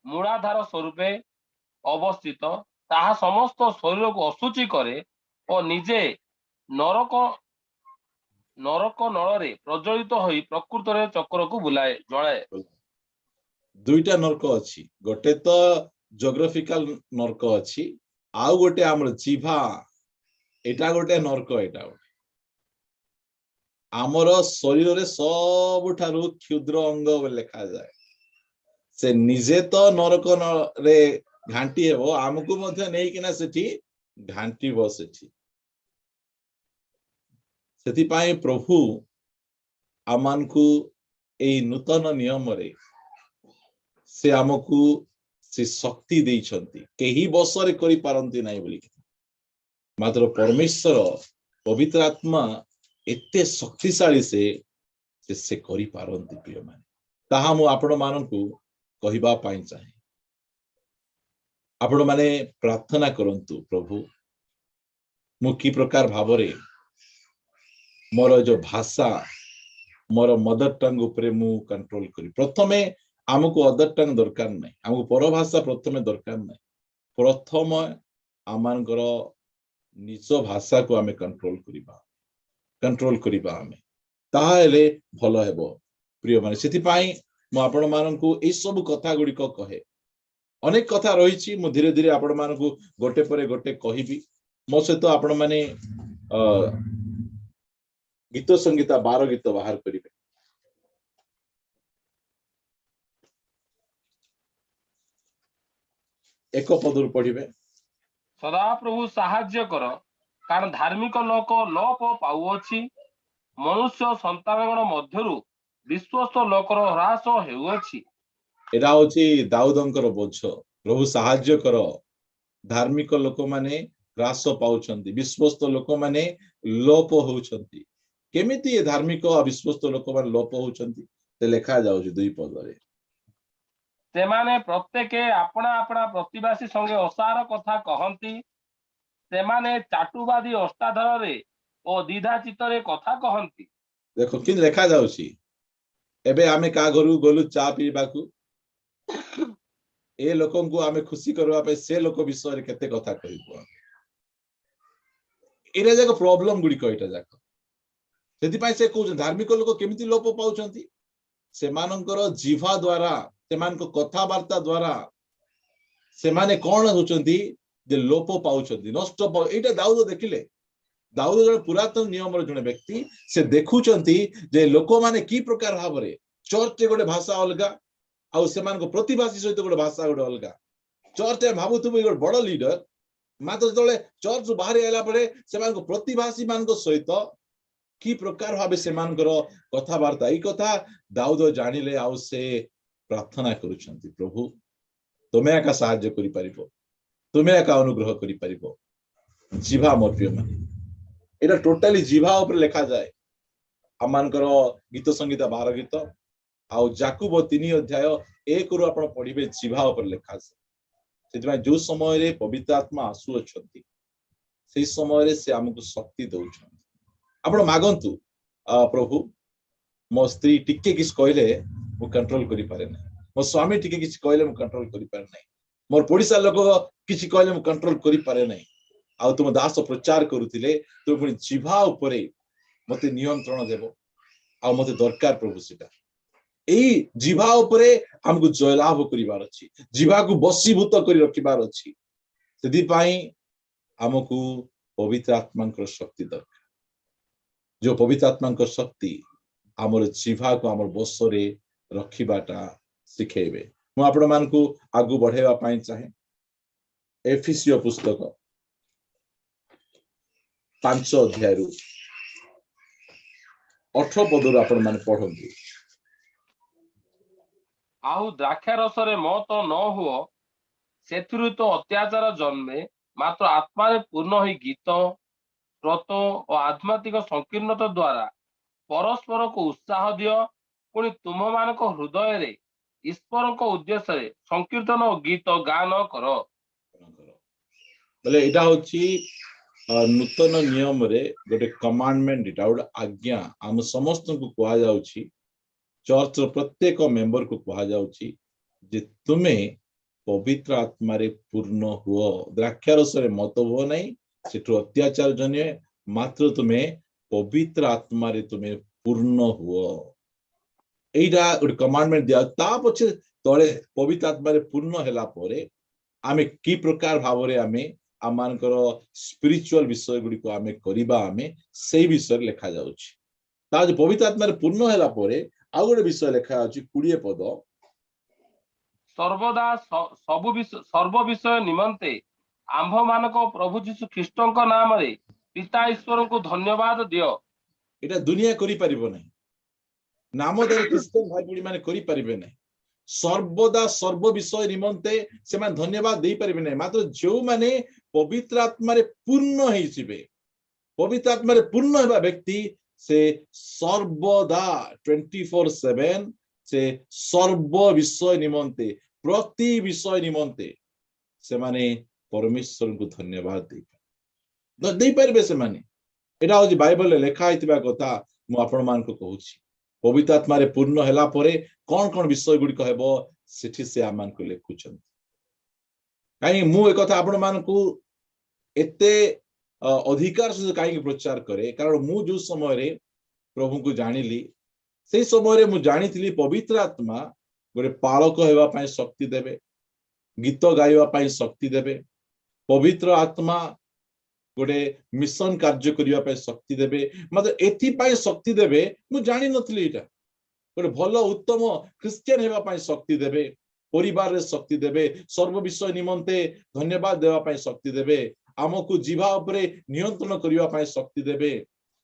मूलाधार स्वरूपे अवस्थित ताहा समस्त शरीर को अशुचि करे और निजे नरक नरक नल रे प्रज्वलित होई प्रकृत रे चक्र को बुलाए जलाए दुईटा नरक अछि गोटे तो जियोग्राफिकल नरक अछि आउ गोटे हमर जीवा एटा गोटे नरक एटा आमर शरीर रे सबुठारु क्षुद्र अंग लेखा जाए से निजे तो नरक रे घांटी हेबो आमको मध्य नै किना सेठी घांटी बो सेठी सेति पाए प्रभु आमान को एई नूतन नियम रे से आमको से शक्ति देइछंती केही बसरे करि पारंती नै बोली मात्र परमेश्वर पवित्र आत्मा एते शक्तिशाली से करि पारंती प्रिय माने ताहा मु आपण माननकु कहिबा पाई चाहे आपण माने प्रार्थना करंतु प्रभु मु की प्रकार भावरे मोर जो भाषा मोर मदर टंग उपरे मु कंट्रोल करी प्रथमे हमको अदर टंग दरकार नै हमको परभाषा प्रथमे दरकार नै प्रथम आमानकर निज भाषा को आमे कंट्रोल करिबा आमे ताहा हेले भलो हेबो प्रिय माने सेति पाई मु आपण माननकु ए सब कथा गुडी को कहे अनेक कथा रहिछि मु धीरे धीरे आपण माननकु गोटे परे गोटे कहिबी मो सहित आपण माने गीत संगीता 12 गीत बाहर करिवे एक पदर पढ़िबे सदा प्रभु साहाय्य कर कारण धार्मिक लोक लोप पाउअछि मनुष्य संतानगण मध्यरु विश्वस्त लोकर ह्रास हेउअछि एरा होछि दाऊदंकर बोझ प्रभु साहाय्य कर धार्मिक लोक माने ह्रास पाउछंती विश्वस्त लोक माने लोप होउछंती केमिति ए धार्मिक अविश्वस्त लोक माने लोप होउछंती ते लेखा जाउछि 2 पद रे सेमाने प्रत्येके अपना अपना प्रतिवासी संगे असार कथा कहंती सेमाने चाटुबादी अष्टाधार रे ओ दीधा चित्तरे कथा कहंती देखो कि लेखा जाउछि एबे आमे का घरु गोलु चा पीबाकू ए लोकन को आमे खुशी करबा पे से लोक विषय रे केते कथा कहिबो एरे जाको प्रॉब्लम गुडी कइटा जाको सेति पाई से को धार्मिक लोक केमिति लोप पाउछंती से मानकर जीवा द्वारा से मान को कथा वार्ता द्वारा से माने कोन होचंती जे लोप पाउछंती नष्ट एटा दाऊद देखिले दाऊद जण पुरातन नियम रो जण व्यक्ति से देखुचंती जे लोक माने की प्रकार भाबरे चर्च गोटे भाषा अलगा आ से मान को प्रतिभासी सहित गोटे भाषा गोटे अलगा चर्च भाबुथु गोटे बड़ लीडर मात्र जले चर्च बाहर आला परे से मान को प्रतिभासी मान को सहित की प्रकार भाबे से मान करो कथा वार्ता ई कथा दाऊद जानिले आ से प्रार्थना करुछंती प्रभु तुमे एका साहाय्य करि परिबो तुमे एका अनुग्रह करि परिबो जीवा मोर प्रिय माने एटा टोटली जीवा ऊपर लिखा जाए आमानकर गीत संगीता 12 गीत आ जाकूब 3 अध्याय 1 रु आपण पढिबे जीवा ऊपर लिखा जाए सेति जो समय रे पवित्र आत्मा आसु अछंती से समय से आमको शक्ति दौरान आपण मागंतु प्रभु मो स्त्री टिके किछ कहले मु कंट्रोल करि पारे ना मो स्वामी टिके किछ कहले मु कंट्रोल करि पारे ना मोर पड़िसा लोक किछ कहले मु कंट्रोल करि पारे ना आ तुम दास प्रचार करूथिले तुम पुनी जिभा उपरे मते नियंत्रण देबो आ मते दरकार प्रभु सीता एई जिभा उपरे हमको जयलाभ करिवार अछि जिभा को बसीभूत करि रखिबार अछि सेदि पई हमको पवित्र आत्मा को शक्ति दरकार जो पवित्र आत्मा को शक्ति आमर जिभा को आमर बसरे रखिबाटा सिखेबे मु आपण मान को आगु बढ़ेबा पई चाहे एफिसियो पुस्तक 5 अध्याय 18 पदर आपण मान पढंतु आउ द्राक्षा रसरे मत न हुओ सेथुरु तो अत्याचार जन्मे मात्र आत्मा रे पूर्ण होई गीत व्रत और आध्यात्मिक संकीर्णता द्वारा परस्पर को उत्साह दियो पुणी तुम मान हृदय रे ईश्वर को उद्देश्य रे संकीर्तन और गीत गान करो बोले एटा होची नूतन नियम रे गोटे कमांडमेंट इटा गोटे आज्ञा आम समस्त को कहा जाउची चर्च प्रत्येक मेंबर को कहा जाउची जे तुमे पवित्र आत्मा रे पूर्ण हुओ द्राक्षारस रे मत हुओ नहीं सेठु अत्याचार जन्य मात्र तुमे पवित्र आत्मा रे तुमे पूर्ण हुओ एटा गोटे कमांडमेंट दिया ता पछे तळे पवित्र आत्मा रे पूर्ण हैला परे आमे की प्रकार भाव रे आमे आमानकर स्पिरिचुअल विषय गुडी को आमे करिबा आमे सेही विषय लिखा जाउची ता जे पवित्र आत्मा रे पूर्ण हैला परे आ गोटे विषय लिखा अछि 20 पद सर्वदा सर्व विषय निमंते आंभ मानक प्रभु जीशु ख्रीष्टों का नाम रे पिता ईश्वर को धन्यवाद दियो एटा दुनिया करि परिबो नै नामधर क्रिश्चियन भाई बुडी माने करि परिबे नै सर्वदा सर्व विषय निमंते से माने धन्यवाद देई परिबे नै मात्र जो माने पवित्र आत्मा रे पूर्ण हेइसिबे पवित्र आत्मा रे पूर्ण हेबा व्यक्ति से सर्वदा 24/7 से सर्व विषय निमंते प्रति विषय निमंते से माने परमेश्वर को धन्यवाद दे पारे से माने एटा हो बाइबल लेखा आइतिबा कथा मु आपण मान को कहूची पवित्र आत्मा रे पूर्ण हैला परे कोन कोन विषय गुडी कहबो सेठी से आमान को लेखुछन काई मु ए कथा आपण मान को एते अधिकार से काई प्रचार करे कारण मु जो समय रे प्रभु को जानिली से समय रे मु जानिथिली पवित्र आत्मा गोटे पालक हेबा पई शक्ति देबे गीत गाइबा पई शक्ति देबे पवित्र आत्मा गोटे मिशन कार्य करिया पई शक्ति देबे मतलब एथि पई शक्ति देबे मु जानि नथली एटा गोटे भलो उत्तम क्रिश्चियन हेबा पई शक्ति देबे परिवार रे शक्ति देबे सर्व विषय निमंते धन्यवाद देबा पई शक्ति देबे आमको जीवा उपरे नियंत्रण करिया पई शक्ति देबे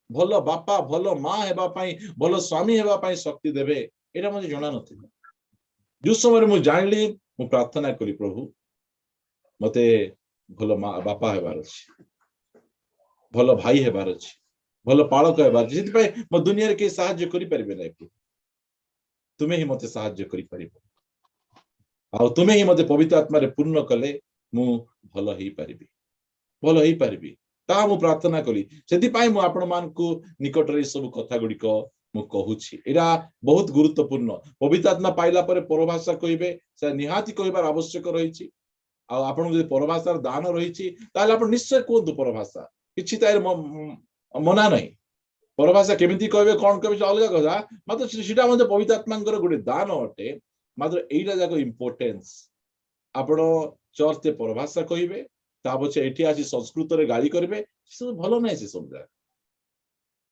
भलो बापा भलो मां हेबा पई भलो स्वामी हेबा पई शक्ति देबे एटा मते जणा नथिला जो समय मु जानली मु प्रार्थना करी प्रभु मते भलो मां बापा हेबार अछि भलो भाई हेबार अछि भलो पालक हेबार अछि पई म दुनिया रे के सहाय्य करि परिबे नै तुमे ही मते सहाय्य करि परिबो आ तुमे ही मते पवित्र आत्मा रे पूर्ण कले मु भलो ही परिबी ता मु प्रार्थना कली सेति पई मु आपण मान को निकट रे सब कथा गुडी को मु कहूची एरा बहुत गुरुत्वपूर्ण पवित्र आत्मा पाइला परे परभाषा कहिबे से निहाती कहिबार आवश्यक रहिछि आ आपण जे परभाषार दान रहिछि ताले आपण निश्चय कोन दु परभाषा किछि तार मना नै परभाषा केमिति कहबे कोन कहबे अलग कथा मात्र सिटा मध्ये पवित्र आत्मांकर गुडी दान अटे मात्र एइटा जाको इंपोर्टेंस आपण चर्च ते परभाषा कहिबे ता पछे एठी आसी संस्कृत रे गाली करबे सब भलो नै से समझा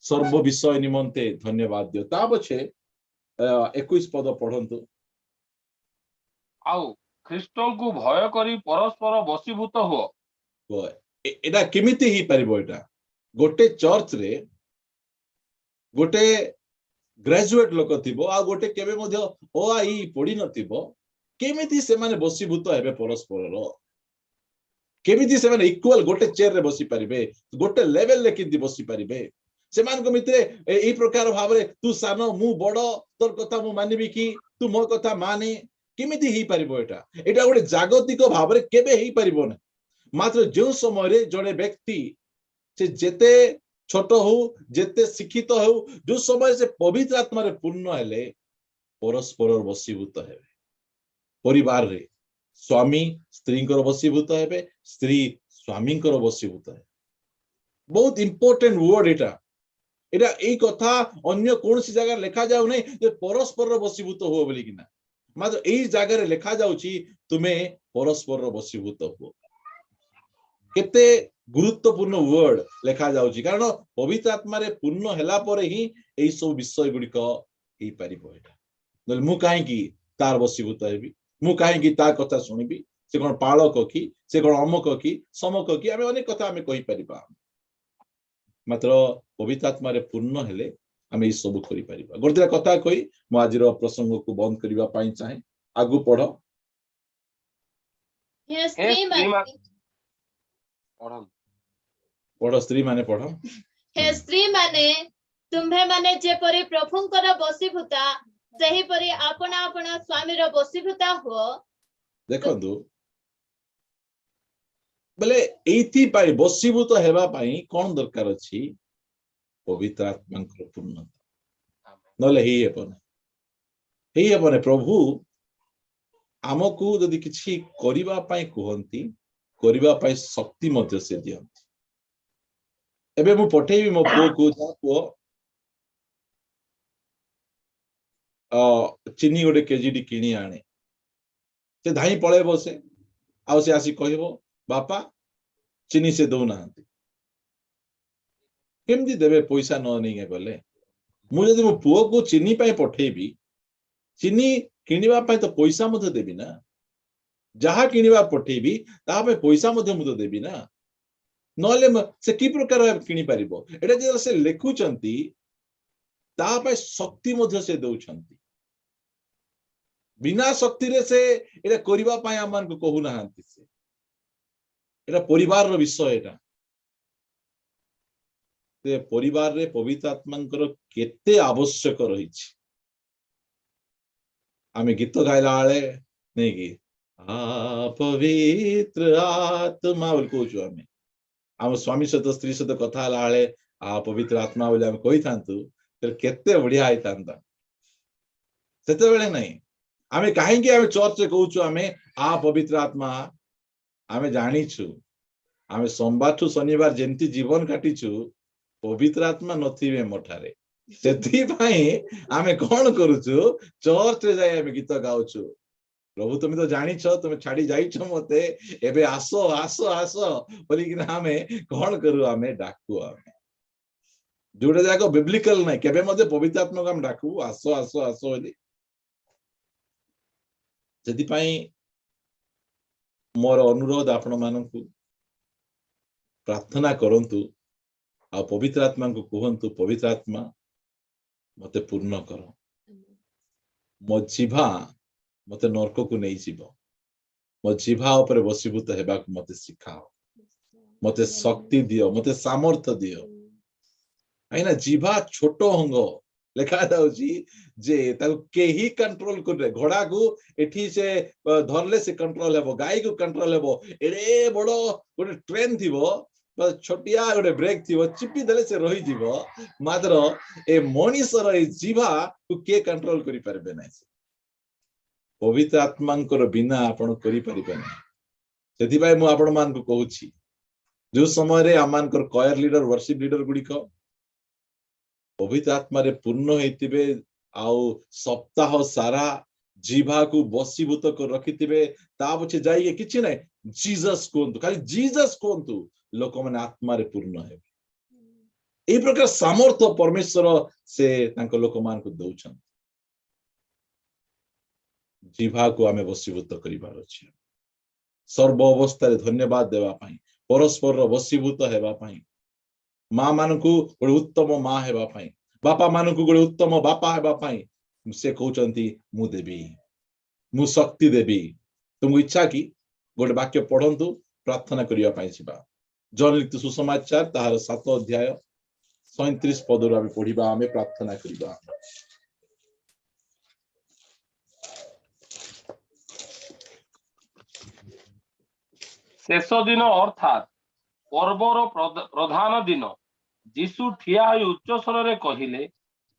सर्व विषय निमंते धन्यवाद दियो ता पछे 21 पद पढंतु आउ ख्रीष्टों को भय करी परस्पर बसीभूत हो एटा केमिति ही परिबो एटा गोटे चर्च रे गोटे ग्रेजुएट लोक थिबो आ गोटे केबे मध्ये ओ आई पढी नथिबो केमिति से माने बसीभूत हेबे परस्पर रो केमिति से माने इक्वल गोटे चेयर रे बसी परिबे गोटे लेवल रे किंति बसी परिबे से मान को मित्रे एई प्रकार भाव रे तू सानो मु बडो तोर कथा मु मानिबी कि तू मो कथा माने केमिति ही परिबो एटा गोटे जागतिक भाव रे केबे ही परिबो न मात्र जो समय रे जड़े व्यक्ति से जेते छोट हो जेते शिक्षित हो जो समय से पवित्र आत्मा रे पूर्ण हेले परस्पर बसीभूत हेबे परिवार रे स्वामी स्त्री बसीभूत हेबे स्त्री स्वामी बसीभूत हेबे बहुत इंपोर्टेंट वर्ड एटा एटा एई कथा अन्य कौन सी जगह लिखा जाऊ नहीं जे परस्पर बसीभूत हो बोली किना मात्र एई जगह रे लिखा जाउची तुमे परस्पर बसीभूत हो केते गुरुत्वपूर्ण वर्ड लिखा जाउची कारण पवित्र आत्मा रे पूर्ण हेला परे ही एई सब विषय गुडिक हेई परिबो एटा नल मु काहे की तार बसीभूत हेबी मु काहे की ता कथा सुनिबी से कोन पालक की से कोन अमक की समक की आमे अनेक कथा आमे कहि परिबा मात्र पवित्र आत्मा रे पूर्ण हेले आमे ई सब करि परिबा गोटे कथा कहि मु आजिर प्रसंग को बंद करिबा पई चाहे आगु पढो हे स्त्री माने पढो स्त्री माने पढो हे स्त्री माने तुम्हे माने जेपरि प्रभुंकर बसीभूता सही परि आपना आपना स्वामी रो बसीभूता हो देखंदु बोले एथि पाई बसीभूत हेबा पाई कोन दरकार अछि पवित्र आत्मांकर पूर्णता नले हेई हेबने प्रभु आमको यदि किछि करिबा पाई कहंती करिबा पाई शक्ति मध्य से दियंती एबे मु पठेबी मो पो को जाको चीनी गोटे केजीडी किणी आणे से धाई पळे बसे आ से आसी कहबो बापा चीनी से दो ना केमती देबे पैसा न नहीं गले मु जदि मो पुओ को चीनी पाई पठेबी चीनी किनिबा पाई तो पैसा मधे देबी ना जहा किनिबा पठेबी ता पे पैसा मधे मु तो देबी ना नले से की प्रकार किनि परिबो एटा जे से लेखुचंती ता पे शक्ति मधे से दउचंती बिना शक्ति रे से एटा करिबा पाई आमान को कहू नाहंती से एटा परिवार रो विषय एटा ते परिवार रे पवित्र आत्मांकर केते आवश्यक रही आमे गीत गाइला आले नहीं कि आ पवित्र आत्मा बोल कहूँ आमे आम स्वामी सहित स्त्री सहित कथा आले आ पवित्र आत्मा बोले आमे कहि थांतु केते बढ़िया आइ थांता सेते बेले नहीं आमे काहे कि आमे चर्च रे कहूँ आमे आ पवित्र आत्मा आमे जानिछु आमे सोमवार ठु शनिवार जेंती जीवन काटिछु पवित्र आत्मा नथिबे मोठारे सेथि भाई आमे कोन करूछु चर्च रे जाय आमे गीत गाउछु प्रभु तुम तो जानिछ तुम छाड़ी जाइछ मते एबे आसो आसो आसो बोली कि आमे कोन करू आमे डाकू आमे जोडे जाको बिब्लिकल नै केबे मते पवित्र आत्मा को हम डाकू आसो आसो आसो बोली सेथि भाई मोर अनुरोध आपण मानकु प्रार्थना करंतु आ पवित्र आत्मा को कहंतु पवित्र आत्मा मते पूर्ण करो मो जीवा मते नरक को नहीं जीव मो जीवा ऊपर बसीभूत हेबा को मते सिखाओ मते शक्ति दियो मते सामर्थ्य दियो आइना जीवा छोटो अंग लेखा जाउची जे ताको केही कंट्रोल करे घोड़ा को एठी से धरले से कंट्रोल हेबो गाय को कंट्रोल हेबो एडे बडो गोटे ट्रेन थिबो छोटिया गोटे ब्रेक थी चिपी देले से रही जीव मात्र ए मनीषर ए जीवा को के कंट्रोल करि परबे नै पवित्र आत्मांकर बिना आपण करि परिबे नै सेति भाई मु आपण मान को कहूची जो समय रे आमानकर कॉयर लीडर वर्शिप लीडर गुडी को पवित्र आत्मा रे पूर्ण हेतिबे आउ सप्ताह सारा जीवा को बसीभूत कर रखिथिबे ता पछे जाइए किछि नै जीसस कोंतु खाली जीसस कोंतु लोक माने आत्मा रे पूर्ण हेबे ए प्रकार सामर्थ्य परमेश्वर से तांको लोक मान को दउछन जीवा को आमे बसीभूत करिबार अछि सर्व अवस्था रे धन्यवाद देवा पाई परस्पर बसीभूत हेबा पाई मां मान को गोटे उत्तम मां हेबा पाई बापा मान को गोटे उत्तम बापा हेबा पाई से कहउचंती मु देबी मु शक्ति देबी तुमको इच्छा की गोटे वाक्य पढ़ंतु प्रार्थना करिया पाई छिबा जन लिखित सुसमाचार ताहार 7 अध्याय 37 पदर आमे पढ़िबा आमे प्रार्थना करिबा शेष दिन अर्थात पर्वर प्रधान दिन यीशु ठिया होई उच्च स्वर कहिले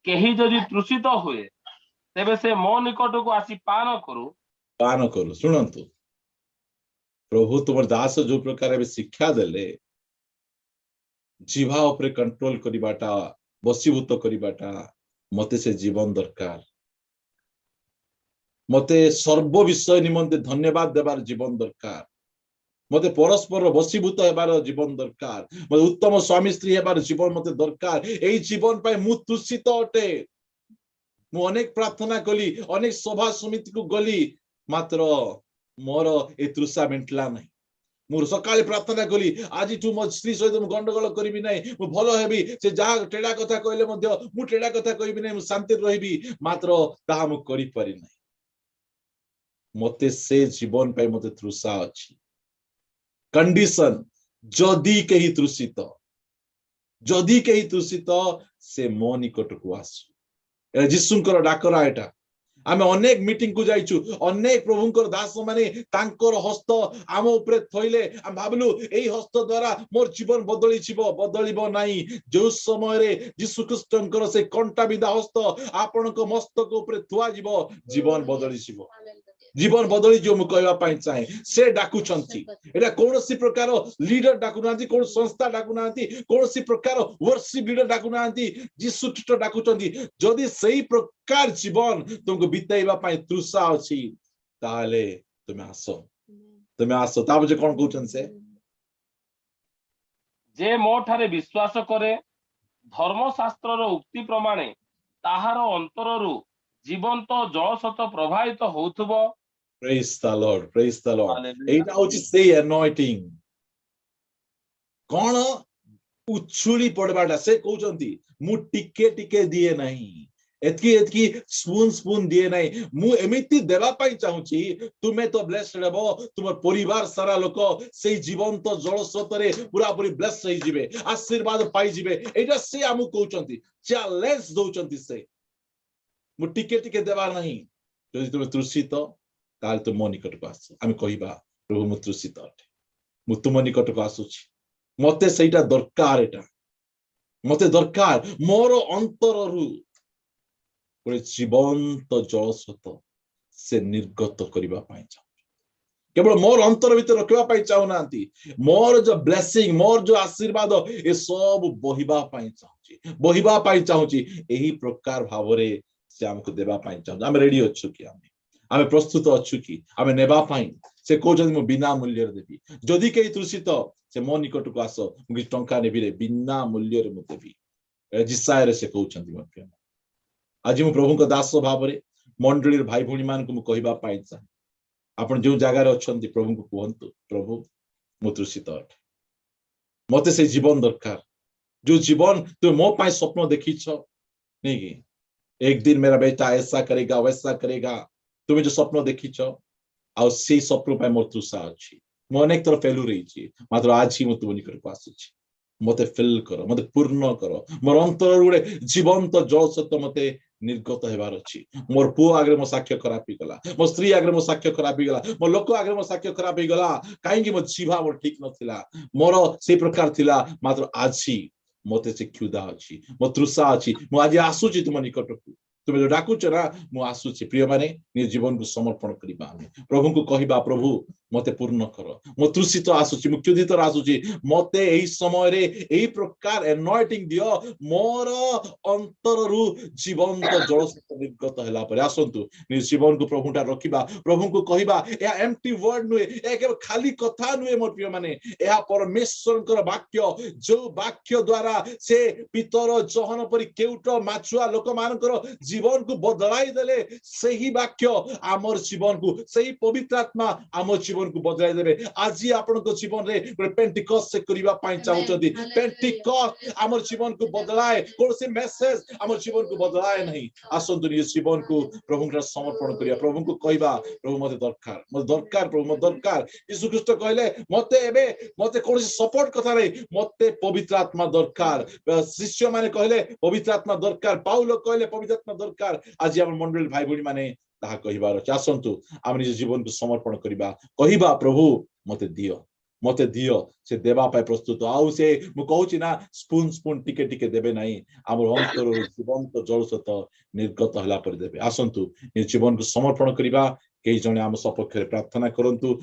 केही जदि तृषित हुए तेबे से मो निकट को आसी पान करू। शुणंतु प्रभु तुम दास जो प्रकार शिक्षा देले जीवा उपरे कंट्रोल करिबाटा बसीभूत करिबाटा मते से जीवन दरकार मते सर्व विषय निमंते धन्यवाद देवार जीवन दरकार मते परस्पर बसीभूत हेबार जीवन दरकार मते उत्तम स्वामी स्त्री हेबार जीवन मते दरकार एई जीवन पाई मु तृषित अटे मु अनेक प्रार्थना कली अनेक सभा समिति को गली मात्र मोर ए तृषा मेंटला नहीं मु सकाळे प्रार्थना कली आज तू मो स्त्री सहित मु गंडगोल करिबि नाही मु भलो हेबी से जा टेडा कथा कहले मध्य मु टेडा कथा कहबि नाही मु शांति रहिबि मात्र ताहा मु करि पारि नाही मते से जीवन पाई मते तृषा अछि कंडीशन जदि केही तृषित से मो निकट को आसु जीशुंकर डाकरा एटा आमे अनेक मीटिंग को जाइछु अनेक प्रभुंकर दास माने तांकर हस्त आम उपरे थइले हम भाबलु एई हस्त द्वारा मोर जीवन बदलिबो नाही जो समय रे यीशु ख्रीष्टंकर से कंटा विदा हस्त आपनक मस्तक उपरे थुआ जीवन बदलिसिबो जीवन बदली जो मु कहबा पाई चाहे से डाकुचंती एटा कोनोसी प्रकार लीडर डाकुनांती कोन संस्था डाकुनांती कोनोसी प्रकार वर्शिप लीडर डाकुनांती यीशु ख्रीष्ट डाकुचंती जदि सेही प्रकार जीवन तुमको बिताइबा पाई तृषा अछि ताले तुमे आसो ताबजे कोन कहउछन से जे मो ठारे विश्वास करे धर्मशास्त्र रो उक्ति प्रमाणे ताहार अंतररु जीवंत जलसत प्रवाहित होउथबो Praise the Lord. Hallelujah. एटा होची से anointing कोन उछुली पड़बाटा से कहउचंती मु टिके दिए नाही एतकी स्पून दिए नाही मु एमिति देबा पाई चाहूची तुमे तो ब्लेस्ड हेबो तुम परिवार सारा लोक से जीवंत जलस्रोत रे पूरा पूरी ब्लेस होई जिवे आशीर्वाद पाई जिवे एटा से आमु कहउचंती चैलेंज दउचंती से मु टिके देबार नाही जदि तुमे तृषित ताल तो मो निकट को आस आमे कहिबा प्रभु मु तृषित अटे मु तुम निकट को आसुची मते सेटा दरकार एटा मते दरकार मोर अंतररु पुरे जीवंत जलस्रोत से निर्गत करिबा पाई चाहू केवल मोर अंतर भीतर रखिबा पाई चाहू नांती मोर जो ब्लेसिंग मोर जो आशीर्वाद ए सब बहिबा पाई चाहूची एही प्रकार भावरे से हमको देबा पाई चाहू हम रेडी अछु कि आमे प्रस्तुत अछु कि आमे नेबा पाई से कहउछन मु बिना मूल्य रे देबी जदि केही तृषित से मो निकट को आसो मु टंका नेबी रे बिना मूल्य रे मु देबी जिसाय रे से कहउछन मो प्रेम आज मु प्रभु को दास भाव रे मंडली रे भाई भणी मान को मु कहिबा पाई चाहे आपण जो जगह रे अछंती प्रभु को कहंतु प्रभु मु तृषित अटे मते से जीवन दरकार जो जीवन तू मो पाई स्वप्न देखिछ नहीं कि एक दिन मेरा बेटा ऐसा करेगा वैसा करेगा तुम्हें जो स्वप्न देखिछ आ से स्वप्न पाई मोर तृषा अछि मो अनेक थर फेलु रही मात्र आज ही मु तुम निकट को आसुछि मते फिल करो मते पूर्ण करो मोर अंतर गुडे जीवंत जलस्रोत मते निर्गत हेबार अछि मोर पु आगे मो साक्ष्य खराब ही गला मो स्त्री आगे मो साक्ष्य खराब ही गला मो लोक आगे मो साक्ष्य खराब ही गला काहे कि मो जीवा मोर ठीक नथिला मोर से प्रकार थिला मात्र आज ही मते से क्षुधा अछि मो तृषा अछि मो आज आसुछि तुम निकट को तुम जो डाकुछ ना मु आसुछि प्रिय माने निज जीवन को समर्पण करिबा प्रभु को कहिबा प्रभु मते पूर्ण करो मो तृषित आसुछि मु क्षुधित आसुछि मते एही समय रे एही प्रकार एनॉइटिंग दियो मोर अंतररु जीवंत जलस्रोत निर्गत हला पर आसंतु निज जीवन को प्रभुटा रखिबा प्रभु को कहिबा या एम्प्टी वर्ड नुए ए केवल खाली कथा नुए मोर प्रिय माने एहा परमेश्वरकर वाक्य जो वाक्य द्वारा से पितर जहन परि केउट माछुआ लोक मानकर जीवन को बदलाई देले सही वाक्य आमर जीवन को सही पवित्र आत्मा आमर जीवन को बदलाई देबे आज आपण को जीवन रे पेंटिकॉस्ट से करिबा पाई चाहउछथि पेंटिकॉस्ट आमर जीवन को बदलाए कोनसे मैसेज आमर जीवन को बदलाए नहीं आसंतु नि जीवन को प्रभु के समर्पण करिया प्रभु को कहिबा प्रभु मते दरकार प्रभु मते दरकार यीशु ख्रीष्ट कहले मते कोनसे सपोर्ट कथा रे मते पवित्र आत्मा दरकार शिष्य माने कहले पवित्र आत्मा दरकार पाउलो कहले पवित्र आत्मा दरकार आज हम मंडल भाई भणी माने ताहा कहिबार आसंतु हम निज जीवन को समर्पण करिबा कहिबा प्रभु मते दियो मते दियो से देवा पाए प्रस्तुत आउ से मु कहूची ना स्पून स्पून टिके टिके देबे नहीं हमर अंतर जीवंत जल सत निर्गत हला पर देबे आसंतु ए जीवन को समर्पण करिबा कई जने हम सपक्ष प्रार्थना करंतु।